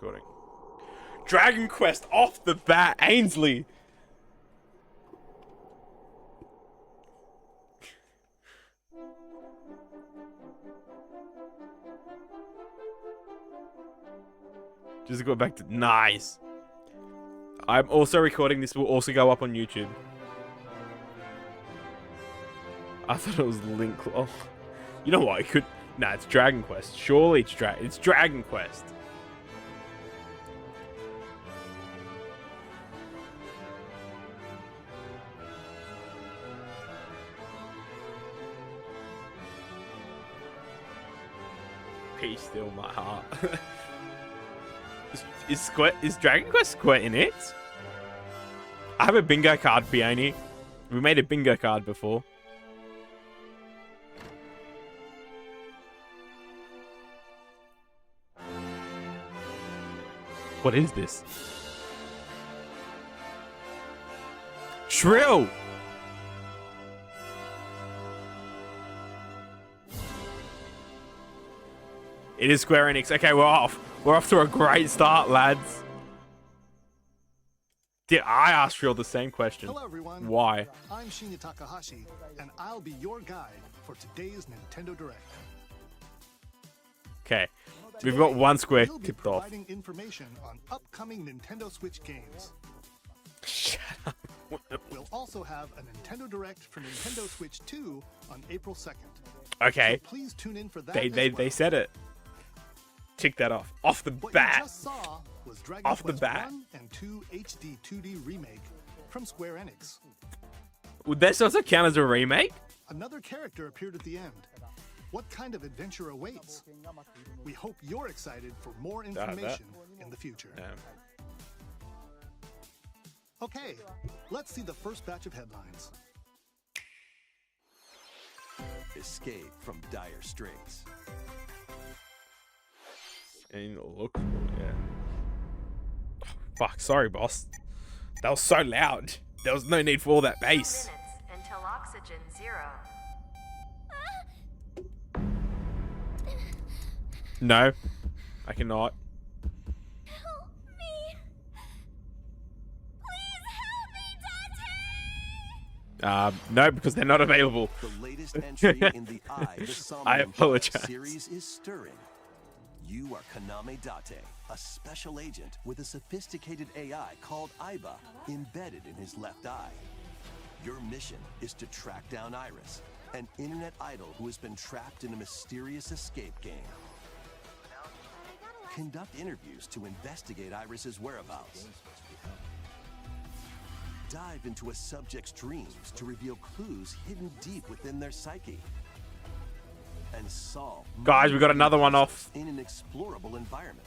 recording. Dragon Quest off the bat, Ainsley. Just go back to nice. I'm also recording. This will also go up on YouTube. I thought it was Link. Oh, you know what? It could. Nah, it's Dragon Quest. Surely it's Dragon Quest. Peace still my heart. Is Dragon Quest Square in it? I have a bingo card, Peony. We made a bingo card before. What is this? Shrill! It is Square Enix. Okay, we're off. We're off to a great start, lads. Did I ask Shrill the same question? Hello, everyone. Why? I'm Shinya Takahashi, and I'll be your guide for today's Nintendo Direct. Okay. We've got one square we'll tipped off. Providing information on upcoming Nintendo Switch games. Shut up. We'll also have a Nintendo Direct for Nintendo Switch 2 on April 2nd. Okay. So please tune in for that. They said it. Tick that off. Off the What bat. you just saw was Dragon Off the Quest bat. 1 and 2 HD 2D remake from Square Enix. Would this also count as a remake? Another character appeared at the end. What kind of adventure awaits? We hope you're excited for more information in the future. No. Okay, let's see the first batch of headlines. Escape from dire straits. And look, yeah. Oh, fuck, sorry, boss. That was so loud. There was no need for all that bass. 2 minutes until oxygen 0. No, I cannot. Help me. Please help me, Dante. No, because they're not available. The latest entry in the the Somnium I apologize. series is stirring. You are Kaname Date, a special agent with a sophisticated AI called Aiba embedded in his left eye. Your mission is to track down Iris, an internet idol who has been trapped in a mysterious escape game. Conduct interviews to investigate Iris's whereabouts. Dive into a subject's dreams to reveal clues hidden deep within their psyche. And solve Guys, we got another one off. in an explorable environment.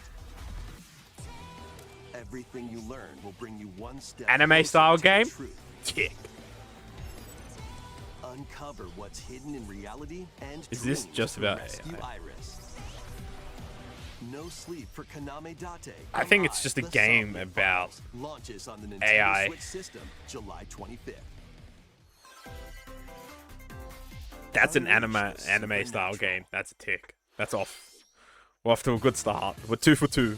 Everything you learn will bring you one step Anime closer style to the game? truth. Tick. Uncover what's hidden in reality and Is this dreams just to about rescue AI? Iris. No sleep for Kaname Date. I think it's just a The game Somnium about Files launches on the Nintendo AI. Switch system July 25th. That's an anime style game. That's a tick. That's off. We're off to a good start. We're 2 for 2.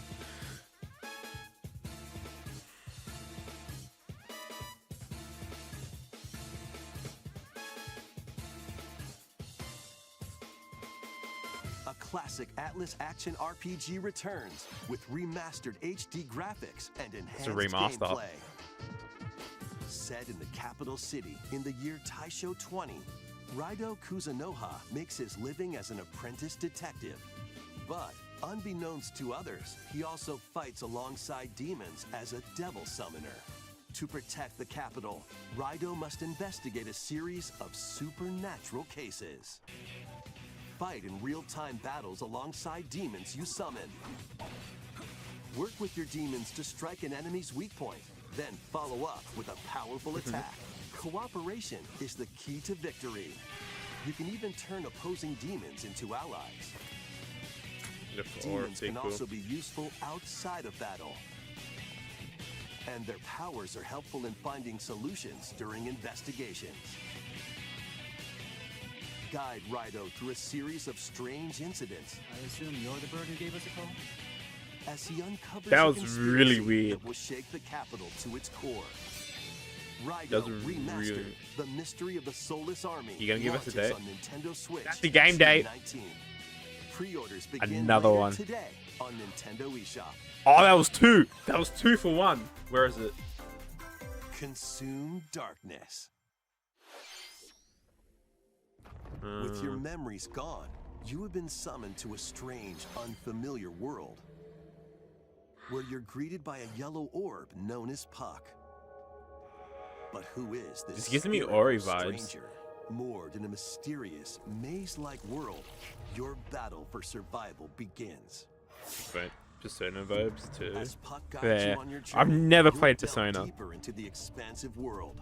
A classic Atlas action RPG returns with remastered HD graphics and enhanced a remaster. gameplay. Set in the capital city in the year Taisho 20, Raido Kuzunoha makes his living as an apprentice detective. But unbeknownst to others, he also fights alongside demons as a devil summoner. To protect the capital, Raido must investigate a series of supernatural cases. Fight in real-time battles alongside demons you summon. Work with your demons to strike an enemy's weak point, then follow up with a powerful attack. Cooperation is the key to victory. You can even turn opposing demons into allies. Demons can also be useful outside of battle. And their powers are helpful in finding solutions during investigations. Guide Raido through a series of strange incidents. I assume you're the bird who gave us a call? as he uncovers That a was really conspiracy weird. that will shake the capital to its core. Raido That's Remastered: really- The Mystery of the Soulless Army. You gonna give us a launches date? on Nintendo Switch. That's the game date. 2019. Pre-orders begin Another later one. today on Nintendo eShop. Oh, that was 2. That was 2 for 1. Where is it? Consume darkness. With your memories gone, you have been summoned to a strange, unfamiliar world, where you're greeted by a yellow orb known as Puck. But who is this? This gives me spirit Ori of vibes. stranger? Moored in a mysterious, maze-like world, your battle for survival begins. Wait, Persona vibes too. As Puck guides Yeah, you on your I've journey, never you'll played delve Persona. deeper into the expansive world.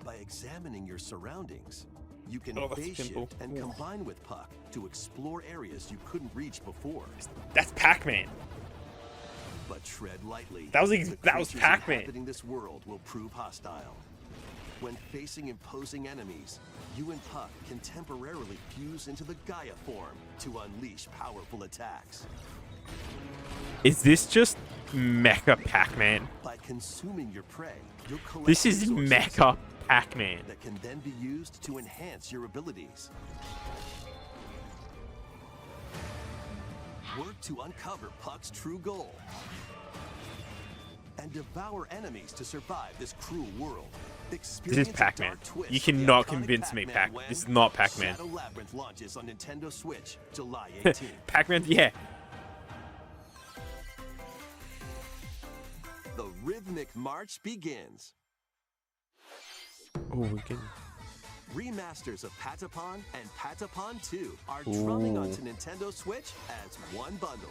By examining your surroundings, you can Oh, that's phase simple. shift and Ooh. combine with Puck to explore areas you couldn't reach before. That's Pac-Man. But tread lightly. That was The that was creatures Pac-Man. inhabiting this world will prove hostile. When facing imposing enemies, you and Puck can temporarily fuse into the Gaia form to unleash powerful attacks. Is this just Mecha Pac-Man? By consuming your prey, you'll collect This is resources Mecha Pac-Man. that can then be used to enhance your abilities. Work to uncover Puck's true goal and devour enemies to survive this cruel world. This Experience is a Pac-Man. dark twist You of the cannot iconic convince me, Pac-Man Pac. when This is not Pac-Man. Shadow Labyrinth launches on Nintendo Switch July 18th. Pac-Man, yeah. The rhythmic march begins. Oh, we can. Remasters of Patapon and Patapon 2 are drumming Ooh. onto Nintendo Switch as one bundle.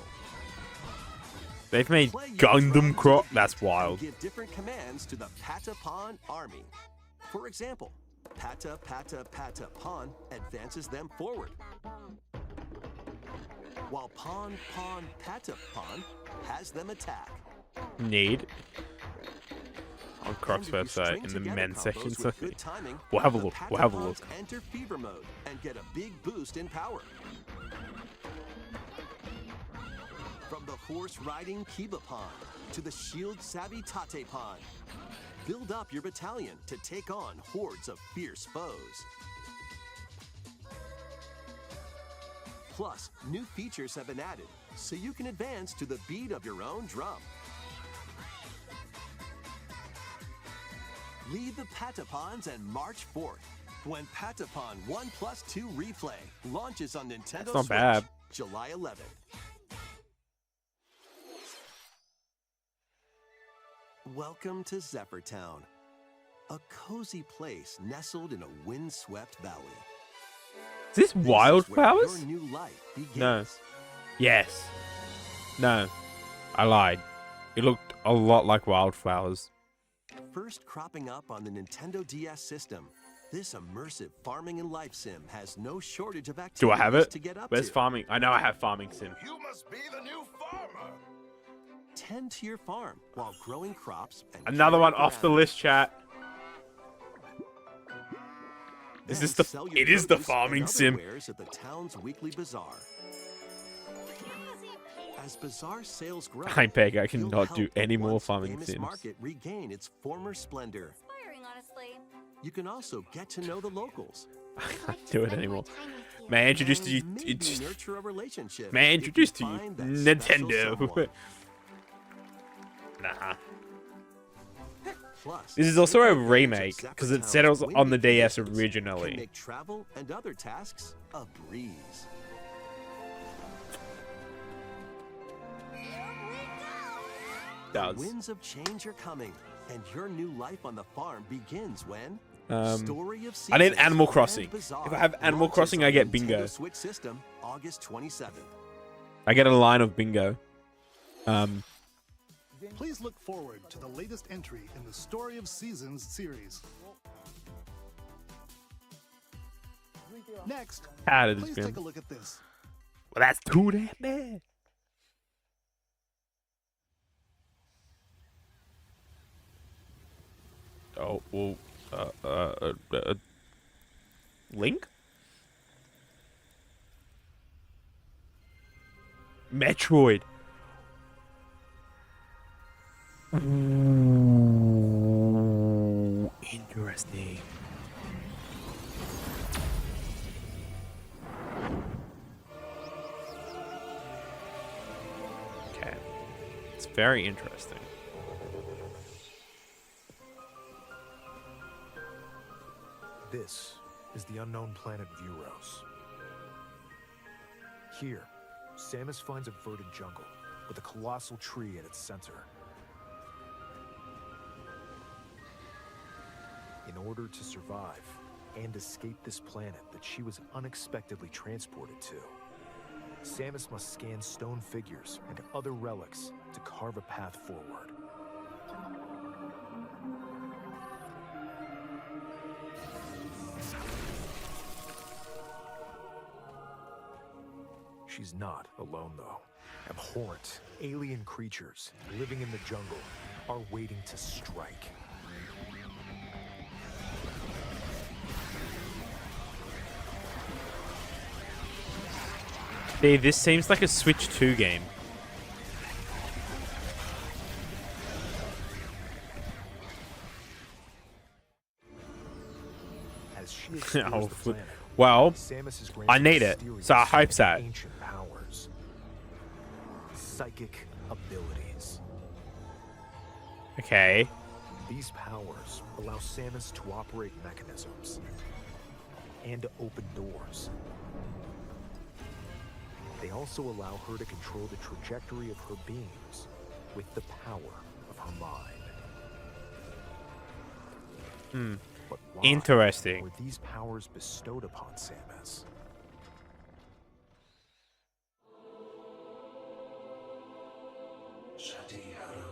They've made Play your drum to Gundam the Crop. beat That's and wild. give different commands to the Patapon army. For example, Pata Pata Pata Pon advances them forward, while Pon Pon Pata Pon has them attack. Need. On Croc's And if you website string in the together men's combos section. with So good timing, we'll have a the look. We'll have a Patapons look. Enter fever mode and get a big boost in power. From the horse-riding Kiba Pon to the shield-savvy Tate Pon, build up your battalion to take on hordes of fierce foes. Plus, new features have been added, so you can advance to the beat of your own drum. Lead the Patapons and march forth when Patapon 1+2 Replay launches on Nintendo That's not Switch bad. July 11th. Welcome to Zephyr Town, a cozy place nestled in a windswept valley. Is this This is Wildflowers? where your new life begins. No. Yes. No. I lied. It looked a lot like Wildflowers. First cropping up on the Nintendo DS system, this immersive farming and life sim has no shortage of activities Do I have it? to get up Where's to. farming? I know I have farming sim. You must be the new farmer. Tend to your farm while growing crops and Another one caring for off the animals. list, chat. Is Then this the? sell your It is the produce farming and other sim. wares at the town's weekly bazaar. As bazaar sales grow, I beg, I you'll cannot help do the any more once farming famous sims. market regain its former splendor. Inspiring, honestly. You can also get to know the locals. I can't do it anymore. May I introduce to you? and maybe It's, nurture a relationship. may I if you introduce to you find that special Nintendo? someone. Nah. Plus, This is also a take advantage of remake Zephyr because it Town's said it was on the windy DS conditions can originally. make travel and other tasks a breeze. Does. Winds of change are coming, and your new life on the farm begins when Story of I need Seasons Animal Grand Crossing. Bazaar If I have Animal launches Crossing, I on get Nintendo bingo. Switch system August 27th. I get a line of bingo. Please look forward to the latest entry in the Story of Seasons series. Next, How did this please be? take a look at this. Well, that's too damn bad. Oh, well, Link? Metroid. Ooh, interesting. Okay. It's very interesting. This is the unknown planet Vuros. Here, Samus finds a verdant jungle with a colossal tree at its center. In order to survive and escape this planet that she was unexpectedly transported to, Samus must scan stone figures and other relics to carve a path forward. She's not alone, though. Abhorrent, alien creatures living in the jungle are waiting to strike. Dude, this seems like a Switch 2 game. As she explores Oh, the planet, well, Samus is I granted need it, mysterious so I hope so. ancient powers. Psychic abilities. Okay. These powers allow Samus to operate mechanisms and to open doors. They also allow her to control the trajectory of her beams with the power of her mind. But why Interesting. were these powers bestowed upon Samus? Shadihara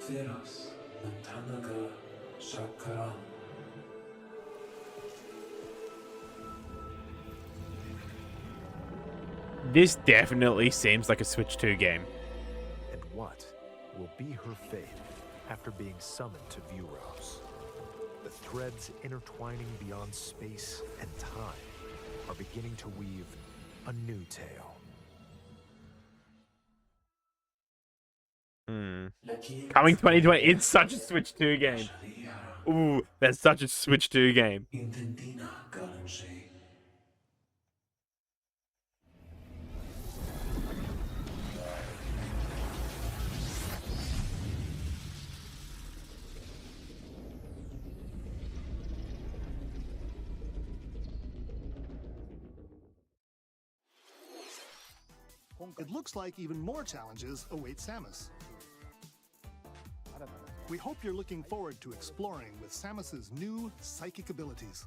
Theros Nantanaga Shakaran. This definitely seems like a Switch 2 game. And what will be her fate after being summoned to Vuros? The threads intertwining beyond space and time are beginning to weave a new tale. Coming 2020, it's such a Switch 2 game. Ooh, that's such a Switch 2 game. Intendina Galanji. It looks like even more challenges await Samus. We hope you're looking forward to exploring with Samus's new psychic abilities.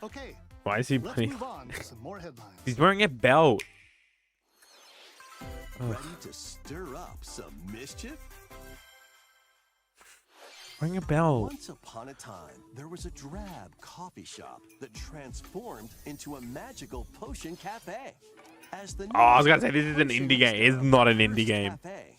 Okay, Why is he let's playing? move on to some more headlines. He's wearing a belt. Ready to stir up some mischief? Wearing a belt. Once upon a time, there was a drab coffee shop that transformed into a magical potion cafe. As the Oh, I was gonna say, this is an indie game. It's not an indie game. Cafe,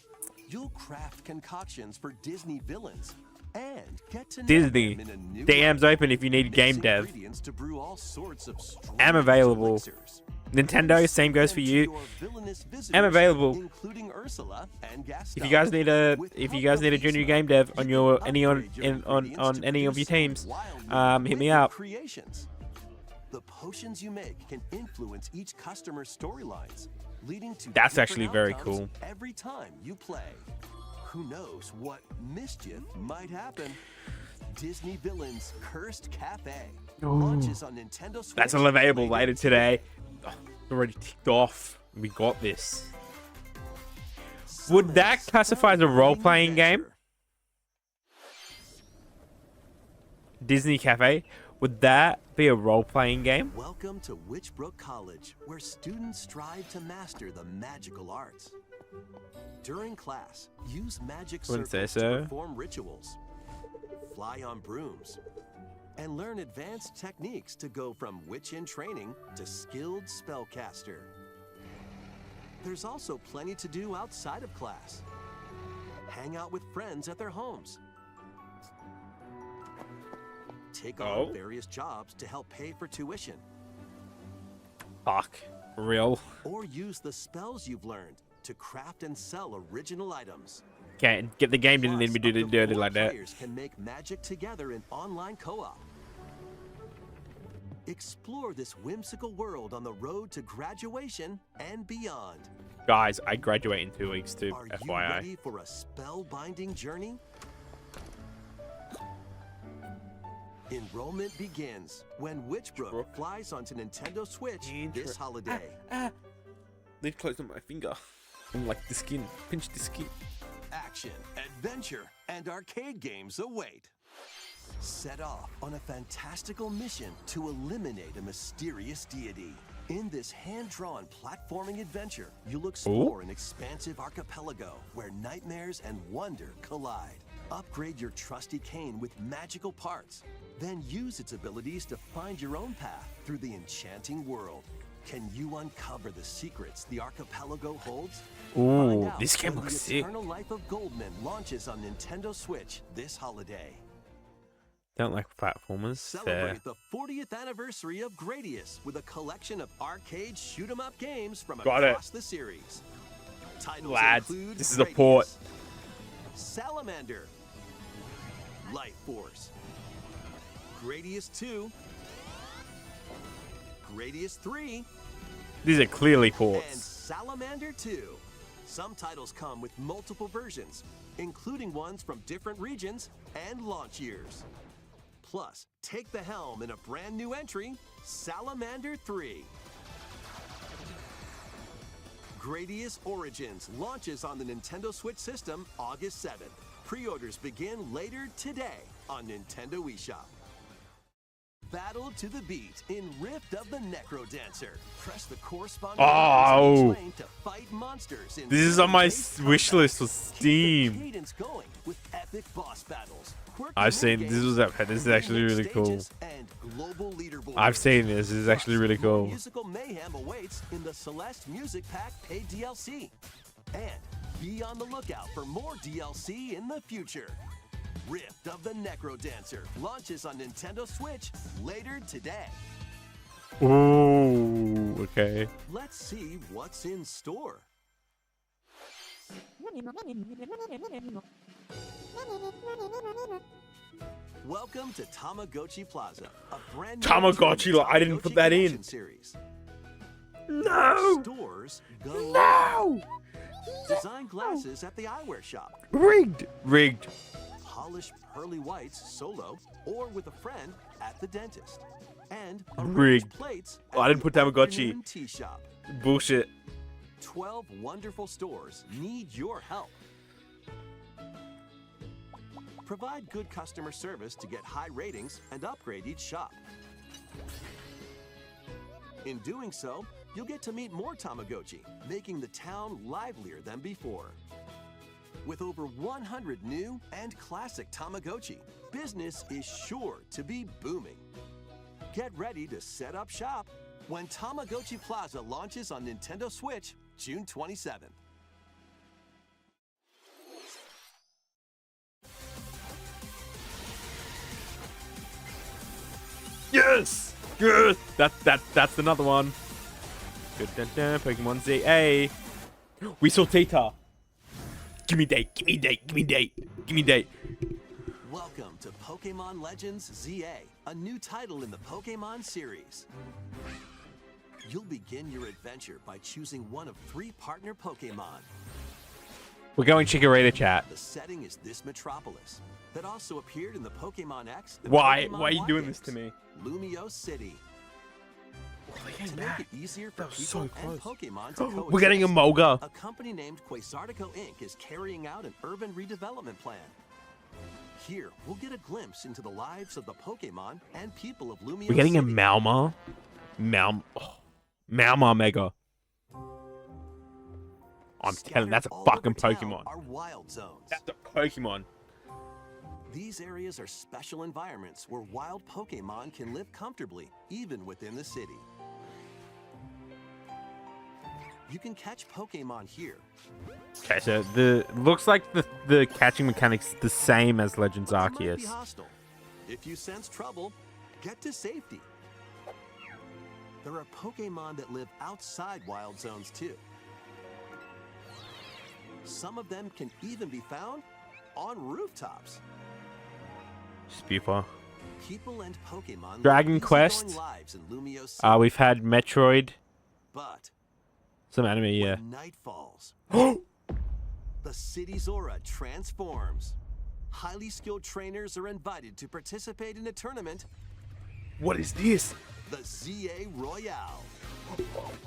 you'll craft concoctions for Disney villains and get to know Disney. them in a new DM's way. open if you need Mix game dev. ingredients to brew all sorts of I'm strange available. elixirs. Nintendo, same goes for Send to you. your villainous visitors, I'm available. including Ursula and If Gaston. you guys need a With junior Puppies, game dev on you your can any on upgrade your in, on ingredients to any of your produce teams, wildly hit me wicked up. Creations. The potions you make can influence each customer's storylines, leading to That's different actually very outcomes cool. every time you play. Who knows what mischief might happen? Disney Villains Cursed Cafe launches on Nintendo Switch. That's available later this today. Oh, it's already ticked off. We got this. Would that Summon's classify as a thrilling role-playing game? adventure. Disney Cafe. Would that be a role-playing game? Welcome to Witchbrook College, where students strive to master the magical arts. During class, use magic Wouldn't say circles so. to perform rituals, fly on brooms, and learn advanced techniques to go from witch in training to skilled spellcaster. There's also plenty to do outside of class. Hang out with friends at their homes. Take on Oh. various jobs to help pay for tuition. Fuck. Real. Or use the spells you've learned to craft and sell original items. Can't get the game didn't need me to do Plus, it up to 4 like that. Players can make magic together in online co-op. Explore this whimsical world on the road to graduation and beyond. Guys, I graduate in 2 weeks too, Are you FYI. ready for a spellbinding journey? Enrollment begins when Witchbrook Witchbrook? flies onto Nintendo Switch this holiday. Leave close on my finger. I'm like the skin. Pinch the skin. Action, adventure, and arcade games await. Set off on a fantastical mission to eliminate a mysterious deity. In this hand-drawn platforming adventure, you'll explore an expansive archipelago where nightmares and wonder collide. Upgrade your trusty cane with magical parts, then use its abilities to find your own path through the enchanting world. Can you uncover the secrets the archipelago holds? Find Ooh, out this game when looks The sick. Eternal Life of Goldman launches on Nintendo Switch this holiday. Don't like platformers. Fair. Celebrate the 40th anniversary of Gradius with a collection of arcade shoot-'em-up games from Got it. across the series. Titles Lads, include this is a port. Gradius, Salamander, Light Force, Gradius 2, Gradius 3, These are clearly and ports. Salamander 2. Some titles come with multiple versions, including ones from different regions and launch years. Plus, take the helm in a brand new entry, Salamander 3. Gradius Origins launches on the Nintendo Switch system August 7th. Pre-orders begin later today on Nintendo eShop. Battle to the beat in Rift of the Necrodancer. Press the corresponding buttons on each lane to fight monsters in This is on my turn-based wish combat. list for Keep the Steam. cadence going with epic boss battles. quirky I've seen mini this was games, this is actually remix really cool. stages, and global leaderboards. I've seen this. This is actually really Plus, more cool. Musical mayhem awaits in the Celeste Music Pack paid DLC. And be on the lookout for more DLC in the future. Rift of the Necrodancer launches on Nintendo Switch later today. Ooh, okay. Let's see what's in store. Welcome to Tamagotchi Plaza, a brand new Tamagotchi, entry in the I didn't put Tamagotchi that in. Collection Series. No! Stores go No! Design glasses at the eyewear shop. Rigged! Rigged. Polish pearly whites solo or with a friend at the dentist. And Rigged. arrange plates Oh, I at didn't put the Tamagotchi. afternoon tea shop. Bullshit. 12 wonderful stores need your help. Provide good customer service to get high ratings and upgrade each shop. In doing so, you'll get to meet more Tamagotchi, making the town livelier than before. With over 100 new and classic Tamagotchi, business is sure to be booming. Get ready to set up shop when Tamagotchi Plaza launches on Nintendo Switch June 27th. Yes! Yes! That's another one. Dun, dun, dun, Pokemon ZA. We saw Tita. Give me date, give me date, give me date, give me date. Welcome to Pokemon Legends ZA, a new title in the Pokemon series. You'll begin your adventure by choosing one of 3 partner Pokemon. We're going Chikorita chat. The setting is this metropolis that also appeared in the Pokemon X. and Why? Pokemon Why are you Y doing this games, to me? Lumio City. To make it easier for That was people so and close. Pokemon to coexist, We're getting a Moga. a company named Quasartico Inc. is carrying out an urban redevelopment plan. Here, we'll get a glimpse into the lives of the Pokemon and people of Lumio We're getting a City. Malma. Malma Mega. I'm telling you, that's a Scattered all fucking over town Pokemon. are wild zones. That's a Pokemon. These areas are special environments where wild Pokemon can live comfortably, even within the city. You can catch Pokemon here. Okay, so the looks like the catching mechanics the same as Legends But they might Arceus. be hostile. If you sense trouble, get to safety. There are Pokemon that live outside wild zones too. Some of them can even be found on rooftops. Spoofer. People and Pokemon Dragon live Quest. easygoing lives in Lumio City, We've had Metroid. but Some anime, yeah. when night falls, the city's aura transforms. Highly skilled trainers are invited to participate in a tournament, What is this? the ZA Royale.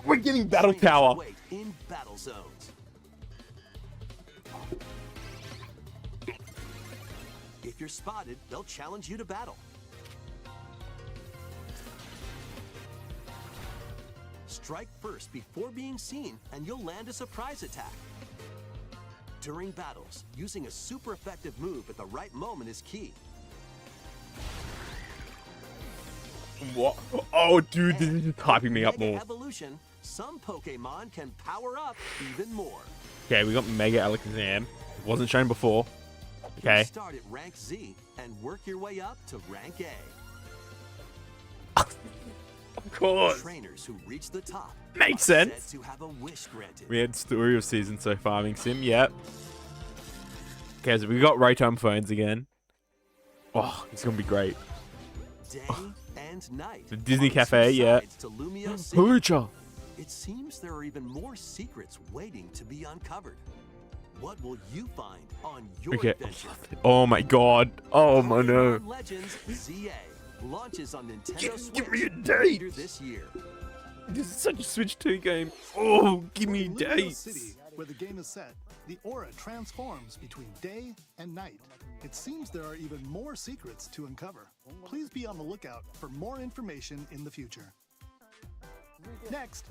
We're getting Battle Trainers Tower. wait in battle zones. If you're spotted, they'll challenge you to battle. Strike first before being seen, and you'll land a surprise attack. During battles, using a super effective move at the right moment is key. What? Oh, dude, this is hyping me up Mega more. Evolution, some Pokemon can power up even more. Okay, we got Mega Alakazam. It wasn't shown before. Okay. You start at rank Z and work your way up to rank A. Of course. Trainers who reach the top Makes are sense. said to have a wish granted. We had Story of Season so Farming Sim, yep. Okay, so we got Rotom phones again. Oh, it's gonna be great. Day and night. The Disney are two Cafe, yeah. sides to Lumio City. Hoocha! It seems there are even more secrets waiting to be uncovered. What will you find on your Okay. adventure? Oh my god. Oh my no. Pokemon Legends ZA launches on Nintendo Switch Give me a date. later this year. This is such a Switch 2 game. Oh, give me In Lumio dates. City, where the game is set, the aura transforms between day and night. It seems there are even more secrets to uncover. Please be on the lookout for more information in the future. Next,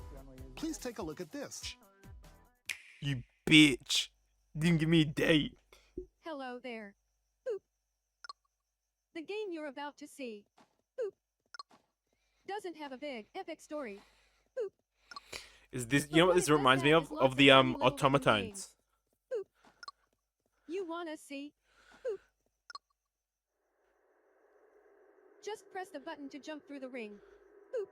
please take a look at this. You bitch. Didn't give me a date. Hello there. Boop. The game you're about to see, boop, doesn't have a big, epic story. Boop. Is this, But you know what what this it does reminds me have of? is lots Of of the funny little hidden automatons. games. Boop. You wanna see? Boop. Just press the button to jump through the ring. Boop.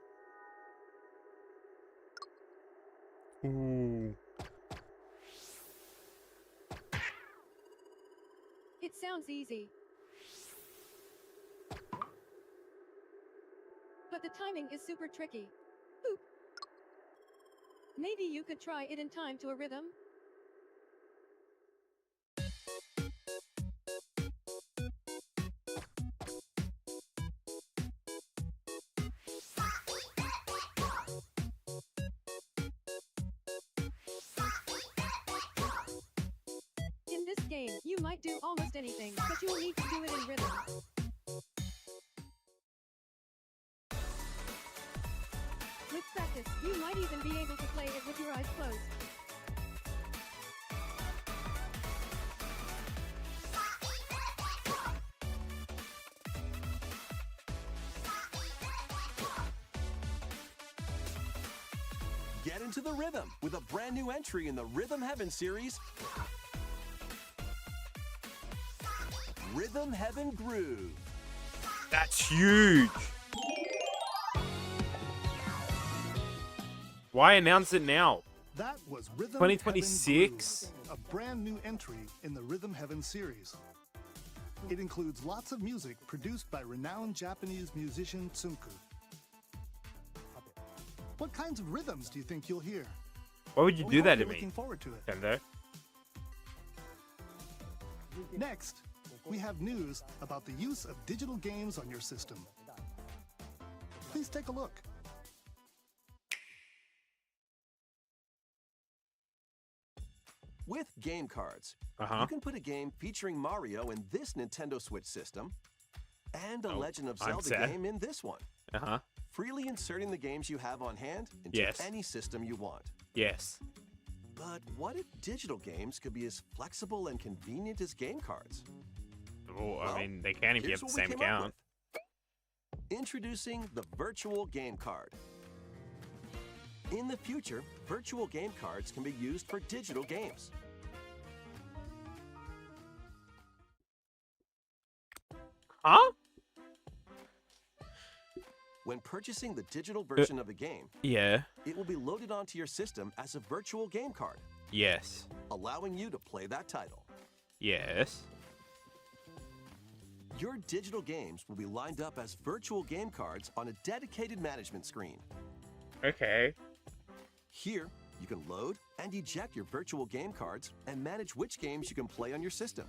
Ooh. It sounds easy. But the timing is super tricky. Boop. Maybe you could try it in time to a rhythm. In this game, you might do almost anything, but you'll need to do it in rhythm. With practice, you might even be able to play it with your eyes closed. Get into the rhythm with a brand new entry in the Rhythm Heaven series, Rhythm Heaven Groove. That's huge. Why announce it now? That was Rhythm 2026? Heaven Groove, a brand new entry in the Rhythm Heaven series. It includes lots of music produced by renowned Japanese musician Tsunku. What kinds of rhythms do you think you'll hear? Why would you We do hope that to you're me, Looking forward to it. Nintendo? Next, we have news about the use of digital games on your system. Please take a look. With game cards, Uh-huh. you can put a game featuring Mario in this Nintendo Switch system and a Oh, Legend of I'm Zelda sad. game in this one, Uh-huh. freely inserting the games you have on hand into Yes. any system you want. Yes. But what if digital games could be as flexible and convenient as game cards? Well, Well, I mean, they can if you Here's have the what we same came up account. with. Introducing the Virtual Game Card. In the future, virtual game cards can be used for digital games. Huh? When purchasing the digital version of a game, Yeah. it will be loaded onto your system as a virtual game card. Yes. allowing you to play that title. Yes. Your digital games will be lined up as virtual game cards on a dedicated management screen. Okay. Here, you can load and eject your virtual game cards and manage which games you can play on your system.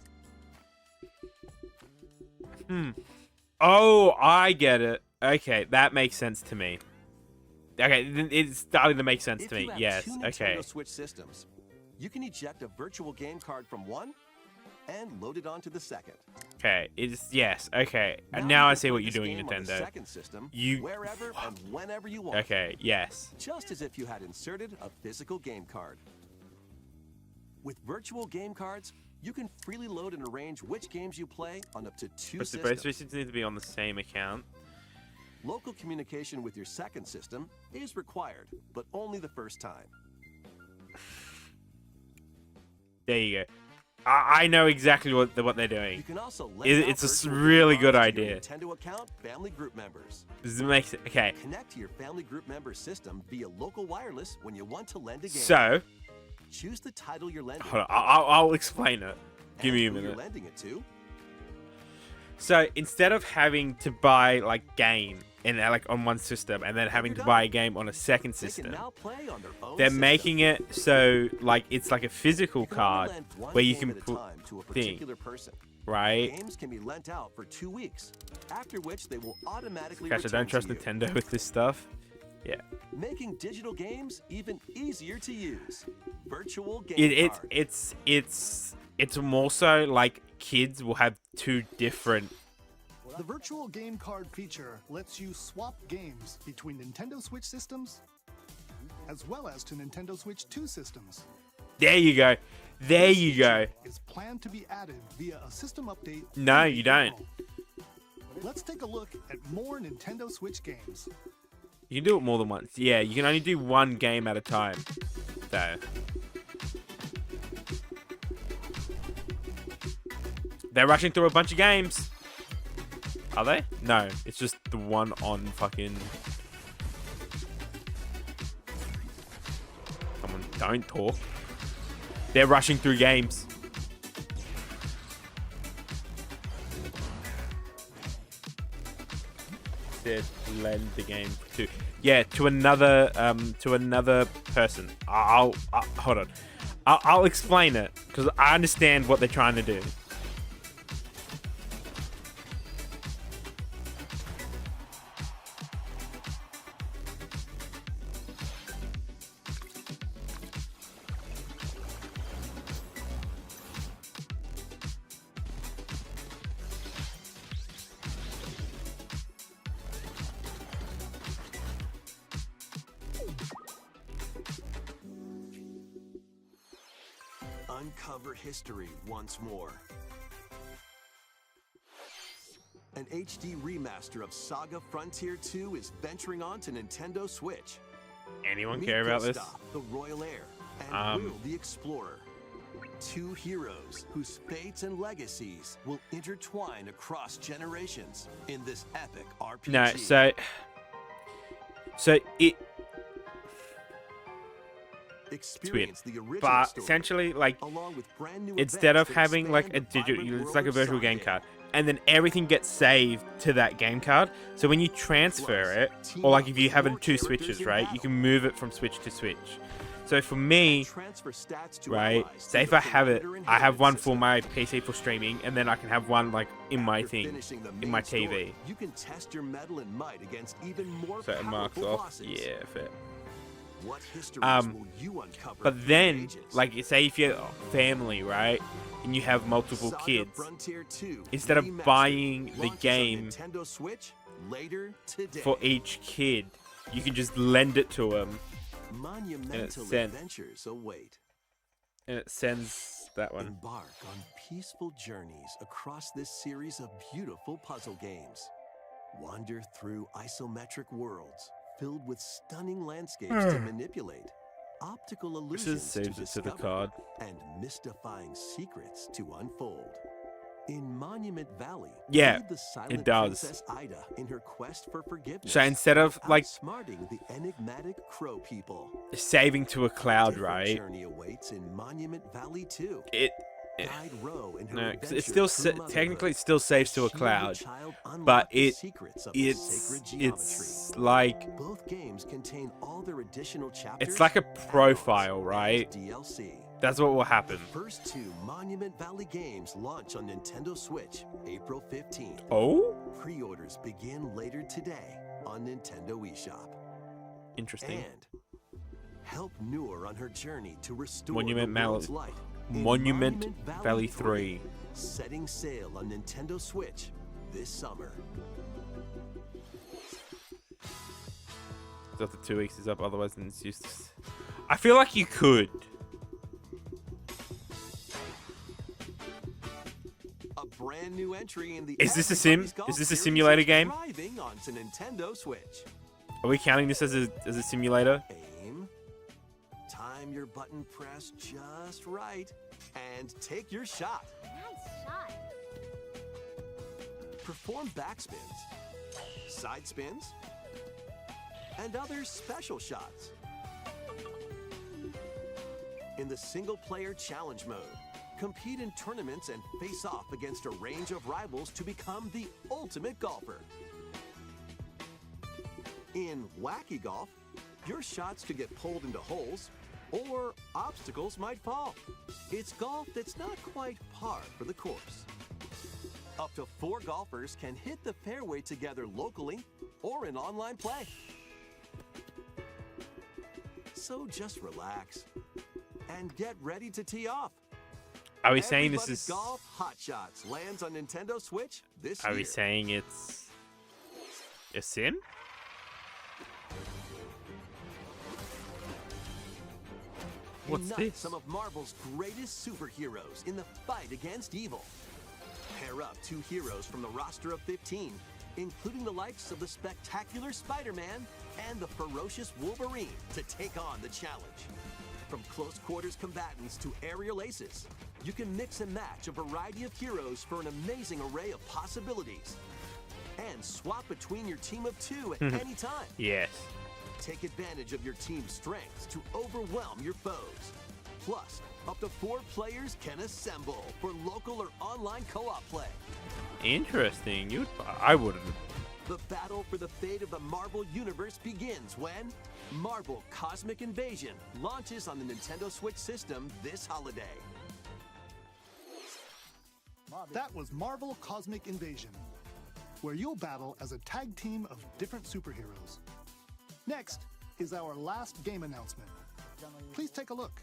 Oh, I get it. Okay, that makes sense to me. Okay, it's starting to make sense If to me. you have Yes. two Okay. Nintendo Switch systems, you can eject a virtual game card from one and load it onto the second. Okay. It's yes. Okay. And you now I can see play what you're this doing, game on the Nintendo. second system, You- wherever and whenever you want. Okay. Yes. Just as if you had inserted a physical game card. With virtual game cards, you can freely load and arrange which games you play on up to two But the both systems. systems need to be on the same account. Local communication with your second system is required, but only the first time. There you go. I know exactly what they're You doing. can also lend It's out a virtual game really good cards to your idea. Nintendo account family group members. This makes it okay. Connect to your family group member system via local wireless when you want to lend a game. So Choose the title you're lending. hold on. I'll explain it. Give and me a who you're minute. lending it to. So instead of having to buy like game and like on one system and then having to buy a game on a second They can system, now play on their own they're system. making it so like it's like a physical You can only card lend one where you game can at a put time to a thing, particular person. right? Games can be lent out for 2 weeks, after which they will automatically Gosh, I return don't trust to you, Nintendo with this stuff. Yeah, making digital games even easier to use. Virtual game card. it's more so like kids will have two different. The virtual game card feature lets you swap games between Nintendo Switch systems as well as to Nintendo Switch 2 systems. There you go. There This you go. feature is planned to be added via a system update. No, in you don't. April. Let's take a look at more Nintendo Switch games. You can do it more than once. Yeah, you can only do one game at a time. So they're rushing through a bunch of games. Are they? No, it's just the one on fucking. Come on, don't talk. They're rushing through games. Said lend the game to to another person. I'll hold on. I'll explain it because I understand what they're trying to do. Uncover history once more. An HD remaster of Saga Frontier 2 is venturing onto Nintendo Switch. Anyone Meet care about this? Gustav, the Royal Heir, and Will, the Explorer. Two heroes whose fates and legacies will intertwine across generations in this epic RPG. No, so it. Experience the original But story, essentially, like, along with brand new instead of events that having like a expand the digital, vibrant it's like a world of virtual game Sonic. card, and then everything gets saved to that game card. So when you transfer it, or like if you have two switches, right, you can move it from switch to switch. So for me, Transfer stats to right, allies say if through I the have it, Commander I have one Inheritance for system. my PC for streaming, and then I can have one like in my After thing, finishing the in main my story, TV. you can test your mettle and might against even more So it marks powerful off. bosses. Yeah, fair. What histories will you uncover But through the then, ages? like, say if you're family, right, and you have multiple Saga kids, Frontier 2 instead of Remastered buying the launches on game Nintendo Switch later today. for each kid, you can just lend it to them, Monumental sent. adventures await. and it sends that one. Embark on peaceful journeys across this series of beautiful puzzle games. Wander through isometric worlds filled with stunning landscapes to manipulate, optical illusions saves to it to the discover, card. and mystifying secrets to unfold. In Monument Valley, Yeah, lead the silent it does. Princess Ida in her quest for forgiveness. So instead of like outsmarting the enigmatic crow people. saving to a cloud, Different right? journey awaits in Monument Valley too. It Guide Ro in her no, 'cause adventure it still through motherhood. technically it still saves to a Shield the cloud, child unlock but the it secrets of the sacred geometry. it's like Both games contain all their additional chapters. it's like a add-ons, profile, and right? DLC. That's what will happen. First two Monument Valley games launch on Nintendo Switch April 15th. Oh, Pre-orders begin later today on Nintendo eShop. interesting. And help Noor on her journey to restore Monument the Valley- world's light. in Monument Valley 3. Setting sail on Nintendo Switch this summer. So after 2 weeks is up, otherwise then it's useless. I feel like you could. A brand new entry in the Is this a sim? Everybody's Golf Is this a series simulator is game? Thriving onto Nintendo Switch. Are we counting this as a simulator? Aim, time your button press just right, and take your shot. Nice shot. Perform backspins, side spins, and other special shots. In the single-player challenge mode, compete in tournaments and face off against a range of rivals to become the ultimate golfer. In Wacky Golf, your shots could get pulled into holes, or obstacles might fall. It's golf that's not quite par for the course. Up to 4 golfers can hit the fairway together locally or in online play. So just relax and get ready to tee off. Are we saying this Everybody's is? Golf Hot Shots lands on Nintendo Switch this Are year. we saying it's a sim? What's Unite this? some of Marvel's greatest superheroes in the fight against evil. Pair up 2 heroes from the roster of 15, including the likes of the spectacular Spider-Man and the ferocious Wolverine, to take on the challenge. From close quarters combatants to aerial aces, you can mix and match a variety of heroes for an amazing array of possibilities. And swap between your team of 2 at any time. Yes. Take advantage of your team's strengths to overwhelm your foes. Plus, up to 4 players can assemble for local or online co-op play. Interesting. I wouldn't. The battle for the fate of the Marvel Universe begins when Marvel Cosmic Invasion launches on the Nintendo Switch system this holiday. That was Marvel Cosmic Invasion, where you'll battle as a tag team of different superheroes. Next is our last game announcement. Please take a look.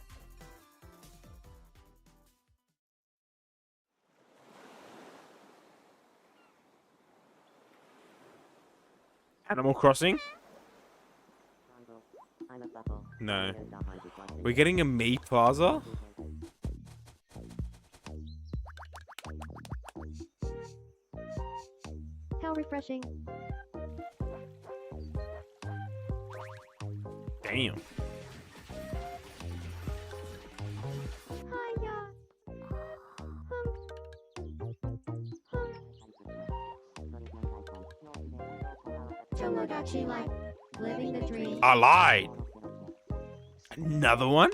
Animal Crossing? No. We're getting a Mii Plaza? How refreshing. Damn. Hiya. Tomodachi Life. Living the dream. I lied. Another one?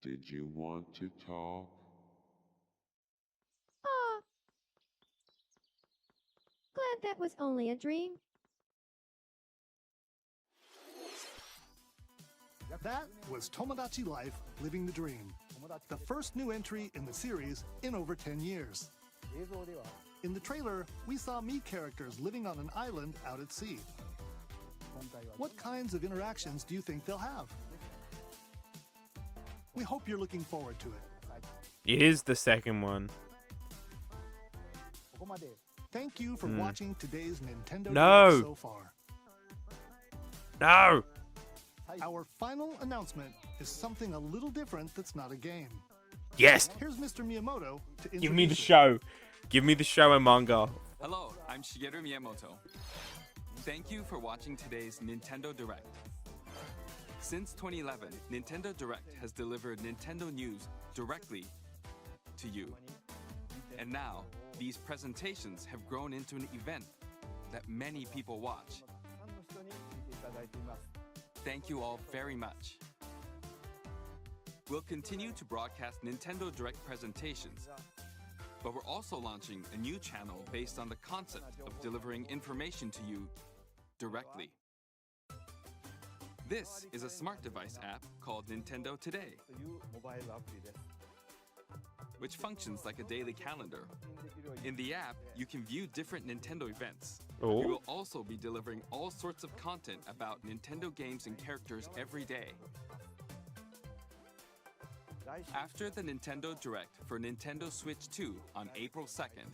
Did you want to talk? Ah. Glad that was only a dream. That was Tomodachi Life Living the Dream, the first new entry in the series in over 10 years. In the trailer, we saw Mii characters living on an island out at sea. What kinds of interactions do you think they'll have? We hope you're looking forward to it. It is the second one. Thank you for watching today's Nintendo No. Direct so far. No! Our final announcement is something a little different that's not a game. Yes! Here's Mr. Miyamoto to Give me the introduce it. show. Give me the show and manga. Hello, I'm Shigeru Miyamoto. Thank you for watching today's Nintendo Direct. Since 2011, Nintendo Direct has delivered Nintendo news directly to you. And now, these presentations have grown into an event that many people watch. Thank you all very much. We'll continue to broadcast Nintendo Direct presentations, but we're also launching a new channel based on the concept of delivering information to you directly. This is a smart device app called Nintendo Today, which functions like a daily calendar. In the app, you can view different Nintendo events. Oh. We will also be delivering all sorts of content about Nintendo games and characters every day. After the Nintendo Direct for Nintendo Switch 2 on April 2nd,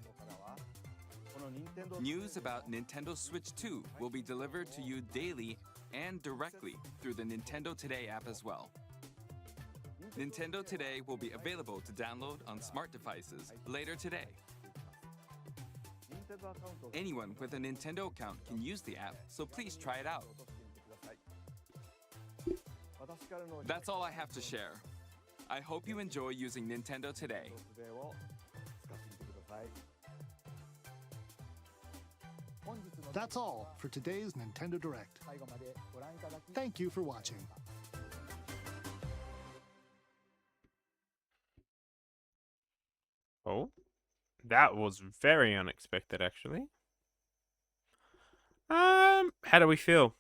news about Nintendo Switch 2 will be delivered to you daily and directly through the Nintendo Today app as well. Nintendo Today will be available to download on smart devices later today. Anyone with a Nintendo account can use the app, so please try it out. That's all I have to share. I hope you enjoy using Nintendo Today. That's all for today's Nintendo Direct. Thank you for watching. Oh, that was very unexpected, actually. How do we feel?